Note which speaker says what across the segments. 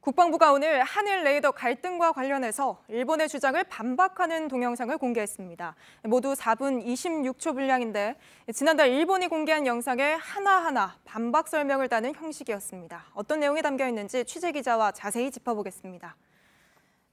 Speaker 1: 국방부가 오늘 한일 레이더 갈등과 관련해서 일본의 주장을 반박하는 동영상을 공개했습니다. 모두 4분 26초 분량인데 지난달 일본이 공개한 영상에 하나하나 반박 설명을 따는 형식이었습니다. 어떤 내용이 담겨 있는지 취재기자와 자세히 짚어보겠습니다.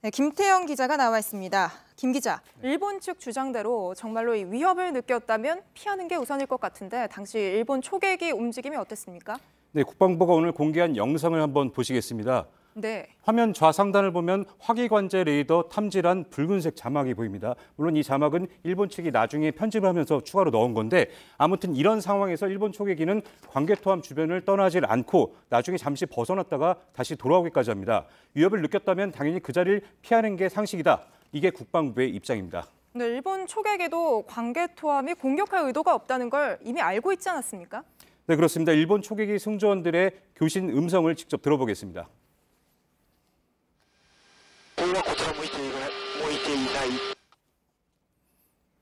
Speaker 1: 네, 김태영 기자가 나와 있습니다. 김 기자, 일본 측 주장대로 정말로 이 위협을 느꼈다면 피하는 게 우선일 것 같은데 당시 일본 초계기 움직임이 어땠습니까?
Speaker 2: 네, 국방부가 오늘 공개한 영상을 한번 보시겠습니다.
Speaker 1: 네.
Speaker 2: 화면 좌상단을 보면 화기관제 레이더 탐지란 붉은색 자막이 보입니다. 물론 이 자막은 일본 측이 나중에 편집을 하면서 추가로 넣은 건데 아무튼 이런 상황에서 일본 초계기는 관개토함 주변을 떠나질 않고 나중에 잠시 벗어났다가 다시 돌아오기까지 합니다. 위협을 느꼈다면 당연히 그 자리를 피하는 게 상식이다. 이게 국방부의 입장입니다.
Speaker 1: 네, 일본 초계기도 관개토함이 공격할 의도가 없다는 걸 이미 알고 있지 않았습니까?
Speaker 2: 네, 그렇습니다. 일본 초계기 승조원들의 교신 음성을 직접 들어보겠습니다.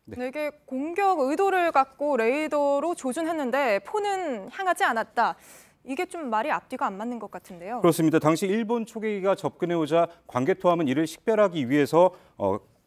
Speaker 1: 네, 이게 공격 의도를 갖고 레이더로 조준했는데 폰은 향하지 않았다. 이게 좀 말이 앞뒤가 안 맞는 것 같은데요.
Speaker 2: 그렇습니다. 당시 일본 초계기가 접근해오자 관개토함은 이를 식별하기 위해서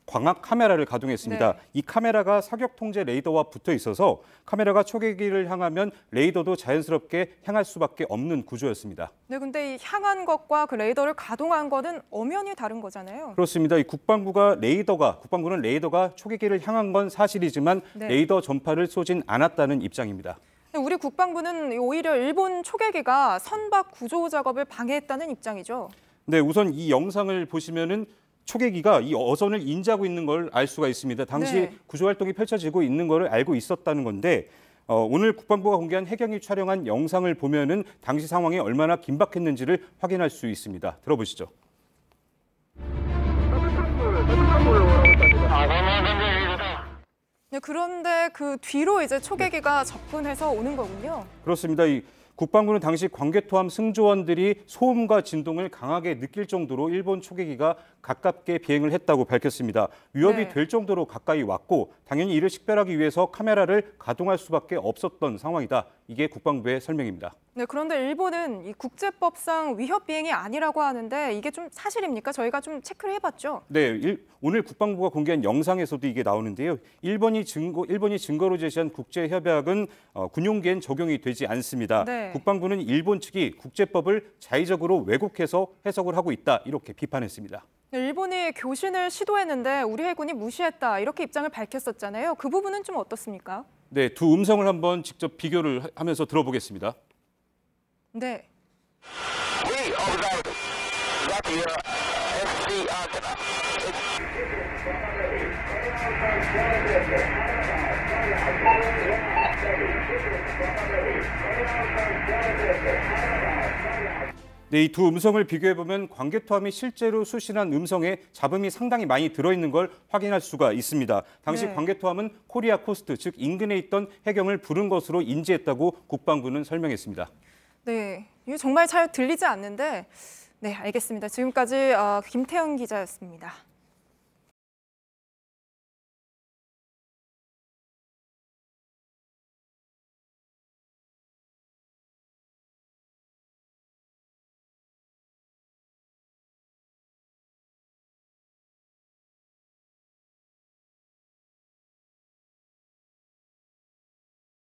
Speaker 2: 광학 카메라를 가동했습니다.
Speaker 1: 네.
Speaker 2: 이 카메라가 사격 통제 레이더와 붙어 있어서 카메라가 초계기를 향하면 레이더도 자연스럽게 향할 수밖에 없는 구조였습니다.
Speaker 1: 네, 근데 이 향한 것과 그 레이더를 가동한 것은 엄연히 다른 거잖아요.
Speaker 2: 그렇습니다. 이 국방부는 레이더가 초계기를 향한 건 사실이지만
Speaker 1: 네.
Speaker 2: 레이더 전파를 쏘진 않았다는 입장입니다.
Speaker 1: 우리 국방부는 오히려 일본 초계기가 선박 구조 작업을 방해했다는 입장이죠.
Speaker 2: 네, 우선 이 영상을 보시면은 초계기가 이 어선을 인지하고 있는 걸 알 수가 있습니다. 당시
Speaker 1: 네.
Speaker 2: 구조 활동이 펼쳐지고 있는 걸 알고 있었다는 건데 오늘 국방부가 공개한 해경이 촬영한 영상을 보면은 당시 상황이 얼마나 긴박했는지를 확인할 수 있습니다. 들어보시죠.
Speaker 1: 네, 그런데 그 뒤로 이제 초계기가 접근해서 오는 거군요.
Speaker 2: 그렇습니다. 국방부는 당시 관개토함 승조원들이 소음과 진동을 강하게 느낄 정도로 일본 초계기가 가깝게 비행을 했다고 밝혔습니다. 위협이
Speaker 1: 네.
Speaker 2: 될 정도로 가까이 왔고 당연히 이를 식별하기 위해서 카메라를 가동할 수밖에 없었던 상황이다. 이게 국방부의 설명입니다.
Speaker 1: 네, 그런데 일본은 이 국제법상 위협 비행이 아니라고 하는데 이게 좀 사실입니까? 저희가 좀 체크를 해봤죠.
Speaker 2: 네, 오늘 국방부가 공개한 영상에서도 이게 나오는데요. 일본이 증거로 제시한 국제협약은 군용기엔 적용이 되지 않습니다.
Speaker 1: 네.
Speaker 2: 국방부는 일본 측이 국제법을 자의적으로 왜곡해서 해석을 하고 있다. 이렇게 비판했습니다.
Speaker 1: 네, 일본이 교신을 시도했는데 우리 해군이 무시했다. 이렇게 입장을 밝혔었잖아요. 그 부분은 좀 어떻습니까?
Speaker 2: 네, 두 음성을 한번 직접 비교를 하면서 들어보겠습니다.
Speaker 1: 네.
Speaker 2: 네, 이 두 음성을 비교해보면 관개토함이 실제로 수신한 음성에 잡음이 상당히 많이 들어있는 걸 확인할 수가 있습니다. 당시
Speaker 1: 네.
Speaker 2: 관개토함은 코리아 코스트, 즉 인근에 있던 해경을 부른 것으로 인지했다고 국방부는 설명했습니다.
Speaker 1: 네, 이게 정말 잘 들리지 않는데 네, 알겠습니다. 지금까지 김태영 기자였습니다.